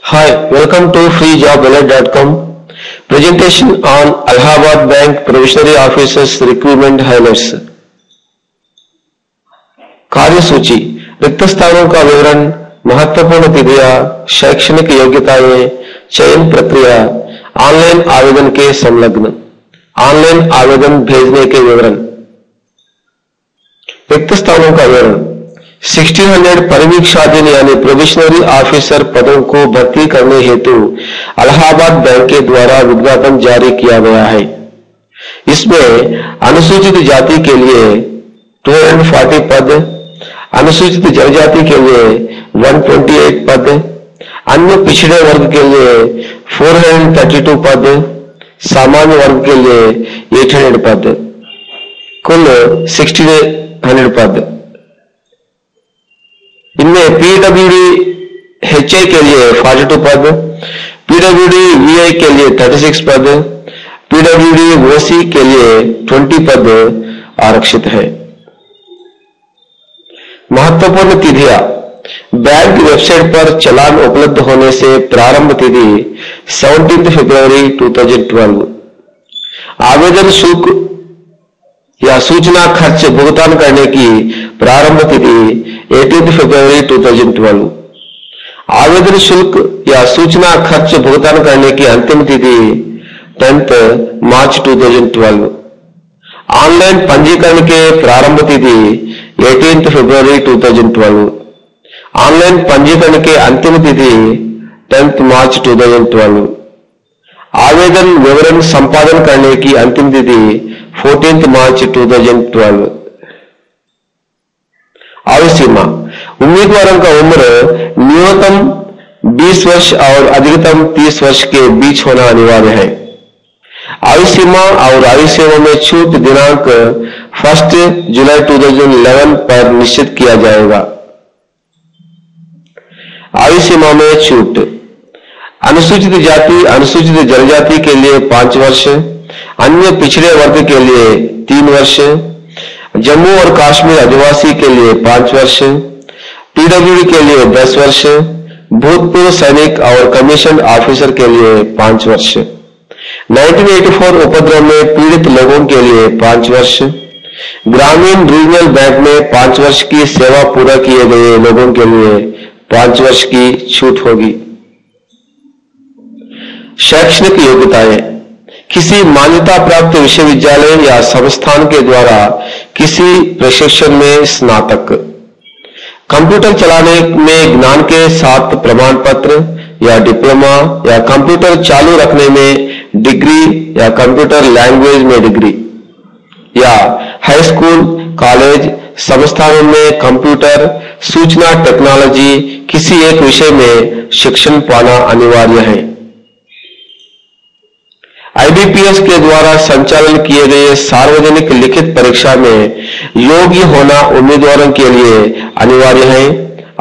Hi, welcome to freejobalert.com. Presentation on Allahabad Bank Provisionary Officers Recruitment Highlights. कार्यसूची, रिक्त स्थानों का विवरण, महत्वपूर्ण तिथियां, शैक्षणिक योग्यताएं, चयन प्रक्रिया, ऑनलाइन आवेदन के संलग्न, ऑनलाइन आवेदन भेजने के विवरण। रिक्त स्थानों का विवरण 1600 परिवीक्षाधीन यानी प्रोविशनरी ऑफिसर पदों को भर्ती करने हेतु इलाहाबाद बैंक के द्वारा विज्ञापन जारी किया गया है। इसमें अनुसूचित जाति के लिए 240 पद, अनुसूचित जनजाति के लिए 128 पद, अन्य पिछड़े वर्ग के लिए 432 पद, सामान्य वर्ग के लिए 800 पद, कुल 1600 पद। इनमें पीडब्ल्यूडी एचआई के लिए 42 पद, पीडब्ल्यूडी वीआई के लिए 36 पद, पीडब्ल्यूडी ओसी के लिए 20 पद आरक्षित है। महत्वपूर्ण तिथियां, बैंक वेबसाइट पर चालान उपलब्ध होने से प्रारंभ तिथि 17 फरवरी 2012। आवेदन शुल्क या सूचना खर्च भुगतान करने की प्रारंभ तिथि 18 फरवरी 2012। आवेदन शुल्क या सूचना खर्च भुगतान करने की अंतिम तिथि 10 मार्च 2012। ऑनलाइन पंजीकरण के प्रारंभ तिथि 18 फरवरी 2012। ऑनलाइन पंजीकरण के अंतिम तिथि 10 मार्च 2012। आवेदन विवरण संपादन करने की अंतिम तिथि 14 मार्च 2012। आयु सीमा, उम्मीदवारों का उम्र न्यूनतम 20 वर्ष और अधिकतम 30 वर्ष के बीच होना अनिवार्य है। आयु सीमा और आयु सेवा में छूट दिनांक 1 जुलाई 2011 पर निश्चित किया जाएगा। आयु सीमा में छूट, अनुसूचित जाति अनुसूचित जनजाति के लिए 5 वर्ष, अन्य पिछड़े वर्ग के लिए 3 वर्ष, जम्मू और कश्मीर आदिवासी के लिए 5 वर्ष, पीडब्ल्यूडी के लिए 10 वर्ष, भूतपूर्व सैनिक और कमीशन ऑफिसर के लिए 5 वर्ष, 1984 उपद्रव में पीड़ित लोगों के लिए 5 वर्ष, ग्रामीण रीजनल बैंक में 5 वर्ष की सेवा पूरा किए गए लोगों के लिए 5 वर्ष की छूट होगी। शैक्षणिक योग्यताएं, किसी मान्यता प्राप्त विश्वविद्यालय या संस्थान के द्वारा किसी प्रशिक्षण में स्नातक, कंप्यूटर चलाने में ज्ञान के साथ प्रमाण पत्र या डिप्लोमा या कंप्यूटर चालू रखने में डिग्री या कंप्यूटर लैंग्वेज में डिग्री, या हाई स्कूल कॉलेज संस्थानों में कंप्यूटर सूचना टेक्नोलॉजी किसी एक विषय में शिक्षण पाना अनिवार्य है। आईबीपीएस के द्वारा संचालन किए गए सार्वजनिक लिखित परीक्षा में योग्य होना उम्मीदवारों के लिए अनिवार्य है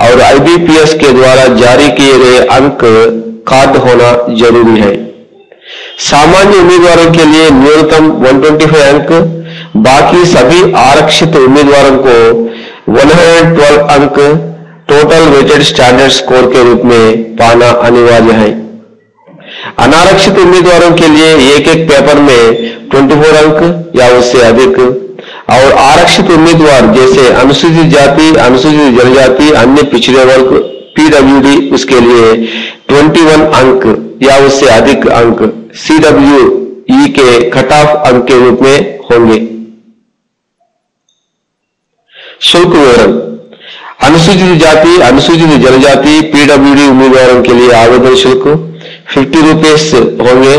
और आईबीपीएस के द्वारा जारी किए गए अंक कार्ड होना जरूरी है। सामान्य उम्मीदवारों के लिए न्यूनतम 125 अंक, बाकी सभी आरक्षित उम्मीदवारों को 112 अंक टोटल वेटेड स्टैंडर्ड स्कोर के रूप में पाना अनिवार्य है। अनारक्षित उम्मीदवारों के लिए एक पेपर में 24 अंक या उससे अधिक और आरक्षित उम्मीदवार जैसे अनुसूचित जाति अनुसूचित जनजाति अन्य पिछड़े वर्ग पीडब्ल्यूडी उसके लिए 21 अंक या उससे अधिक अंक सीडब्ल्यूई के कट ऑफ अंक के रूप में होंगे। शुल्क विवरण, अनुसूचित जाति अनुसूचित जनजाति पीडब्ल्यूडी उम्मीदवारों के लिए आवेदन शुल्क 50 रुपीस होंगे।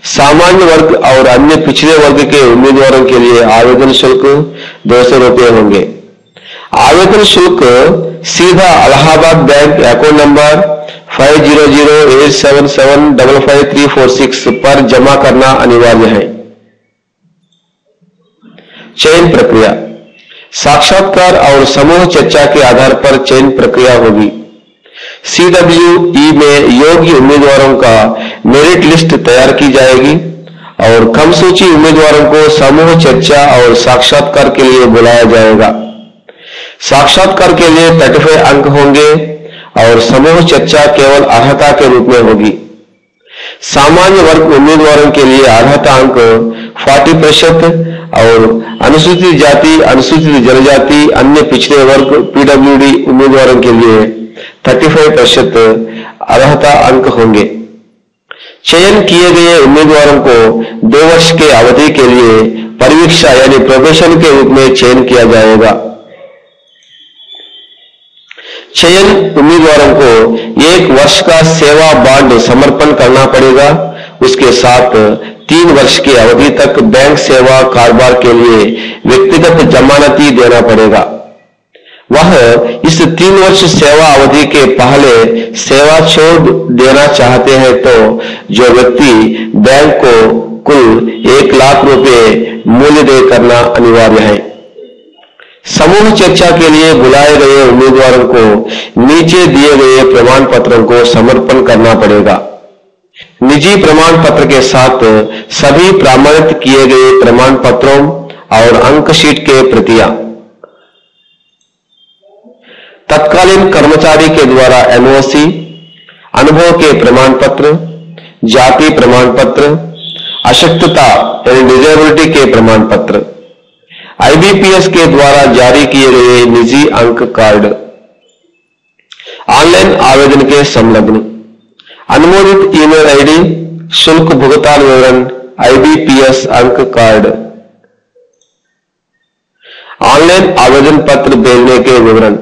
सामान्य वर्ग और अन्य पिछड़े वर्ग के उम्मीदवारों के लिए आवेदन शुल्क 200 रुपये होंगे। आवेदन शुल्क सीधा इलाहाबाद बैंक अकाउंट नंबर 500877555346 पर जमा करना अनिवार्य है। चयन प्रक्रिया, साक्षात्कार और समूह चर्चा के आधार पर चयन प्रक्रिया होगी। सीडब्ल्यूई में योग्य उम्मीदवारों का मेरिट लिस्ट तैयार की जाएगी और कम सूची उम्मीदवारों को समूह चर्चा और साक्षात्कार के लिए बुलाया जाएगा। साक्षात्कार के लिए 35 अंक होंगे और समूह चर्चा केवल अर्हता के रूप में होगी। सामान्य वर्ग उम्मीदवारों के लिए अर्हता अंक 40% और अनुसूचित जाति, अनुसूचित जनजाति, अन्य पिछड़े वर्ग पीडब्ल्यूडी उम्मीदवारों के लिए 35% अर्हता अंक होंगे। चयन किए गए उम्मीदवारों को 2 वर्ष के अवधि के लिए परिवीक्षा यानी प्रोबेशन के रूप में चयन किया जाएगा। चयन उम्मीदवारों को 1 वर्ष का सेवा बॉन्ड समर्पण करना पड़ेगा। उसके साथ 3 वर्ष की अवधि तक बैंक सेवा कारोबार के लिए व्यक्तिगत जमानती देना पड़ेगा। वह इस 3 वर्ष सेवा अवधि के पहले सेवा छोड़ देना चाहते हैं तो जो व्यक्ति बैंक को कुल 1 लाख रुपए मूल्य दे करना अनिवार्य है। समूह चर्चा के लिए बुलाए गए उम्मीदवारों को नीचे दिए गए प्रमाण पत्रों को समर्पण करना पड़ेगा। निजी प्रमाण पत्र के साथ सभी प्रमाणित किए गए प्रमाण पत्रों और अंक शीट के प्रतियां, तत्कालीन कर्मचारी के द्वारा एनओसी, अनुभव के प्रमाण पत्र, जाति प्रमाण पत्र, अशक्तता यानी डिजेबिलिटी के प्रमाण पत्र, आईबीपीएस के द्वारा जारी किए गए निजी अंक कार्ड, ऑनलाइन आवेदन के संलग्न, अनुमोदित ईमेल आईडी, शुल्क भुगतान विवरण, आईबीपीएस अंक कार्ड, ऑनलाइन आवेदन पत्र भेजने के विवरण,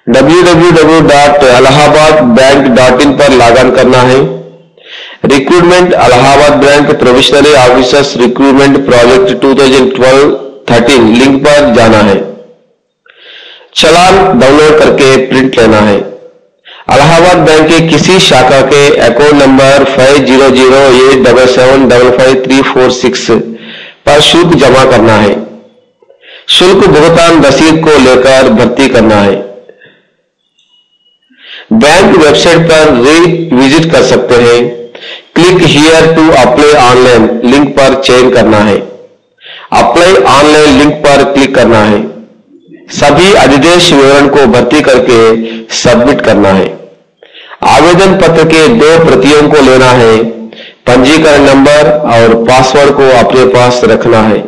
www.allahabadbank.in पर लॉगिन करना है। Recruitment Allahabad bank provisionary officers recruitment project 2012-13 link पर जाना है। चालान डाउनलोड करके प्रिंट लेना है। इलाहाबाद बैंक के किसी शाखा के अकाउंट नंबर 500877555346 पर शुल्क जमा करना है। शुल्क भुगतान रसीद को लेकर भर्ती करना है। बैंक वेबसाइट पर विजिट कर सकते हैं। Click here to apply online link पर चयन करना है। अप्लाई ऑनलाइन लिंक पर क्लिक करना है। सभी अधिदेश विवरण को भर्ती करके सबमिट करना है। आवेदन पत्र के 2 प्रतियों को लेना है। पंजीकरण नंबर और पासवर्ड को अपने पास रखना है।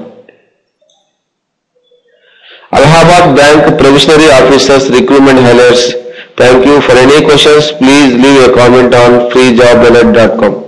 Allahabad Bank Provisionary Officers Recruitment Highlights. Thank you. For any questions, please leave a comment on freejobalert.com.